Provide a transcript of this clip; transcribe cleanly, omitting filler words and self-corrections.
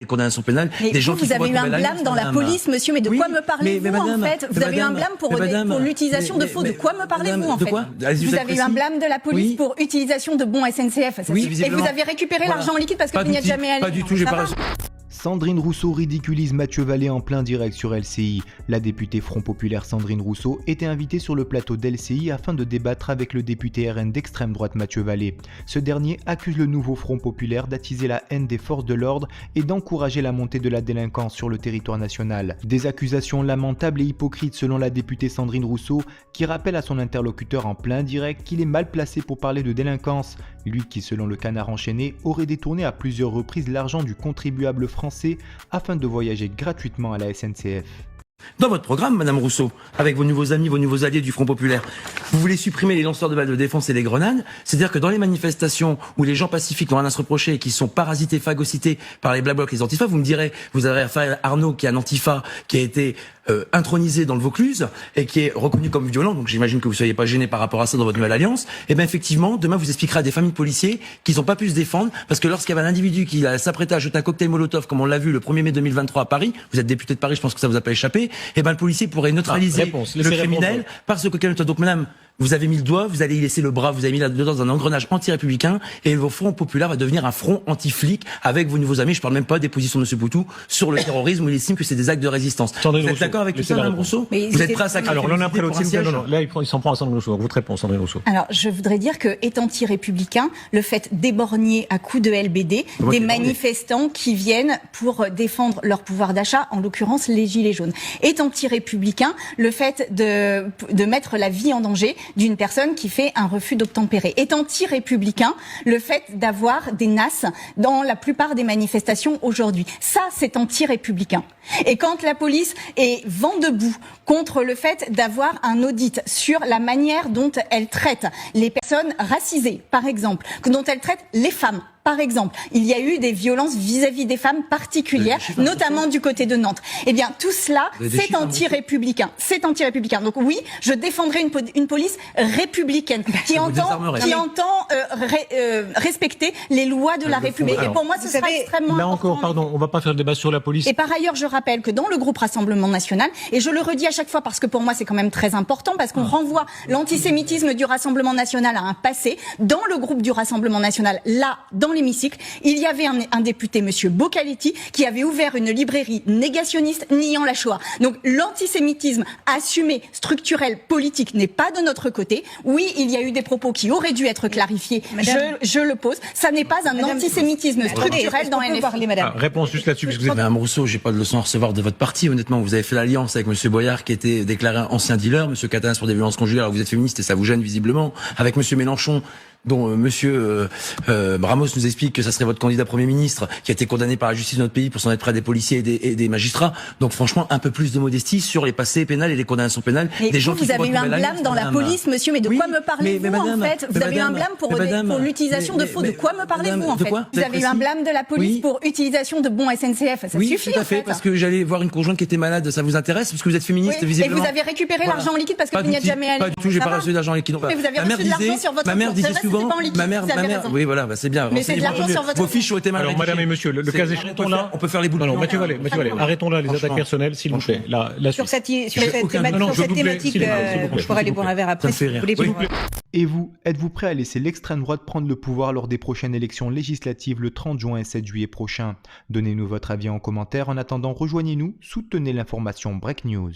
des condamnations pénales, mais des gens qui vous avez eu un blâme dans la police, monsieur, mais de quoi me parlez-vous en fait? Vous avez eu un blâme pour l'utilisation de faux, de quoi me parlez-vous en fait? Vous avez eu un blâme de la police pour utilisation de bons SNCF, et vous avez récupéré l'argent en liquide parce que vous n'y êtes jamais allé. Pas du tout, j'ai pas reçu. Sandrine Rousseau ridiculise Mathieu Vallée en plein direct sur LCI. La députée Front Populaire Sandrine Rousseau était invitée sur le plateau d'LCI afin de débattre avec le député RN d'extrême droite Mathieu Vallée. Ce dernier accuse le nouveau Front Populaire d'attiser la haine des forces de l'ordre et d'encourager la montée de la délinquance sur le territoire national. Des accusations lamentables et hypocrites selon la députée Sandrine Rousseau, qui rappelle à son interlocuteur en plein direct qu'il est mal placé pour parler de délinquance. Lui qui, selon le Canard enchaîné, aurait détourné à plusieurs reprises l'argent du contribuable français afin de voyager gratuitement à la SNCF. Dans votre programme, Madame Rousseau, avec vos nouveaux amis, vos nouveaux alliés du Front Populaire, vous voulez supprimer les lanceurs de balles de défense et les grenades. C'est-à-dire que dans les manifestations où les gens pacifiques n'ont rien à se reprocher et qui sont parasités, phagocytés par les Black Blocs et les Antifa, vous me direz, vous avez affaire à Arnaud qui est un Antifa qui a été intronisé dans le Vaucluse et qui est reconnu comme violent, donc j'imagine que vous ne soyez pas gêné par rapport à ça dans votre nouvelle alliance. Et bien effectivement, demain vous expliquerez à des familles de policiers qu'ils n'ont pas pu se défendre parce que lorsqu'il y avait un individu qui s'apprêtait à jeter un cocktail Molotov, comme on l'a vu le 1er mai 2023 à Paris, vous êtes député de Paris, je pense que ça vous a pas échappé, et ben le policier pourrait neutraliser le criminel par ce cocktail Molotov. Donc madame, vous avez mis le doigt, vous allez y laisser le bras, vous avez mis là-dedans un engrenage anti-républicain et vos Front Populaire va devenir un front anti-flic avec vos nouveaux amis. Je parle même pas des positions de M. Poutou sur le terrorisme où il estime que c'est des actes de résistance. Vous êtes d'accord avec tout ça, Mme Rousseau? Vous êtes prêt à sacrifier? Alors l'un après l'autre, là il s'en prend à Sandrine Rousseau. Votre réponse, Sandrine Rousseau. Alors je voudrais dire que, étant anti-républicain, le fait d'éborgner à coups de LBD des manifestants qui viennent pour défendre leur pouvoir d'achat, en l'occurrence les gilets jaunes, est anti-républicain, le fait de mettre la vie en danger d'une personne qui fait un refus d'obtempérer. Est anti-républicain le fait d'avoir des NAS dans la plupart des manifestations aujourd'hui. Ça, c'est anti-républicain. Et quand la police est vent debout contre le fait d'avoir un audit sur la manière dont elle traite les personnes racisées, par exemple, dont elle traite les femmes, par exemple, il y a eu des violences vis-à-vis des femmes particulières, notamment du côté de Nantes. Eh bien, tout cela, c'est anti-républicain. C'est anti-républicain. Donc oui, je défendrai une police républicaine qui entend respecter les lois de la République. Et pour moi, ce sera extrêmement là important. encore, pardon, on va pas faire le débat sur la police. Et par ailleurs, je rappelle que dans le groupe Rassemblement National, et je le redis à chaque fois parce que pour moi, c'est quand même très important, parce qu'on renvoie l'antisémitisme du Rassemblement National à un passé, dans le groupe du Rassemblement National, là, dans l'hémicycle, il y avait un député, monsieur Bocaletti, qui avait ouvert une librairie négationniste niant la Shoah. Donc l'antisémitisme assumé, structurel, politique n'est pas de notre côté. Oui, il y a eu des propos qui auraient dû être clarifiés. Je le pose. Ça n'est pas un antisémitisme structurel dans LFI. Réponse juste là-dessus, parce que vous êtes... Madame Rousseau, j'ai pas de leçon à recevoir de votre parti, honnêtement. Vous avez fait l'alliance avec monsieur Boyard, qui était déclaré ancien dealer, monsieur Catanas pour des violences conjugales, alors vous êtes féministe et ça vous gêne visiblement, avec monsieur Mélenchon, dont monsieur Bramos nous explique que ça serait votre candidat Premier ministre, qui a été condamné par la justice de notre pays pour s'en être près des policiers et des magistrats. Donc franchement, un peu plus de modestie sur les passés pénals et les condamnations pénales des gens qui... Vous avez eu un blâme dans la police, monsieur, mais de quoi me parlez-vous en fait? Vous avez eu un blâme pour l'utilisation de faux, de quoi me parlez-vous en fait? Vous avez eu un blâme de la police pour utilisation de bons SNCF, ça suffit tout à fait, parce que j'allais voir une conjointe qui était malade, ça vous intéresse? Parce que vous êtes féministe, visiblement. Et vous avez récupéré l'argent en liquide parce que vous n'y êtes jamais allé? Pas du tout, j'ai pas reçu d'argent en liquide. Mais vous avez reçu de l'argent sur votre compte. Ma mère disait souvent, oui, voilà, c'est bien. Mais c'est de l'argent sur votre compte. Vos fiches ont été mal rédigées. Alors, madame et monsieur, le cas échéant, on peut faire les boules. Non, Mathieu Vallée, arrêtons là les attaques personnelles, s'il vous plaît. Sur cette thématique, je pourrais aller boire un verre après, si vous voulez. Et vous, êtes-vous prêt à laisser l'extrême droite prendre le pouvoir lors des prochaines élections législatives le 30 juin et 7 juillet prochains? Donnez-nous votre avis en commentaire. En attendant, rejoignez-nous, soutenez l'information Break News.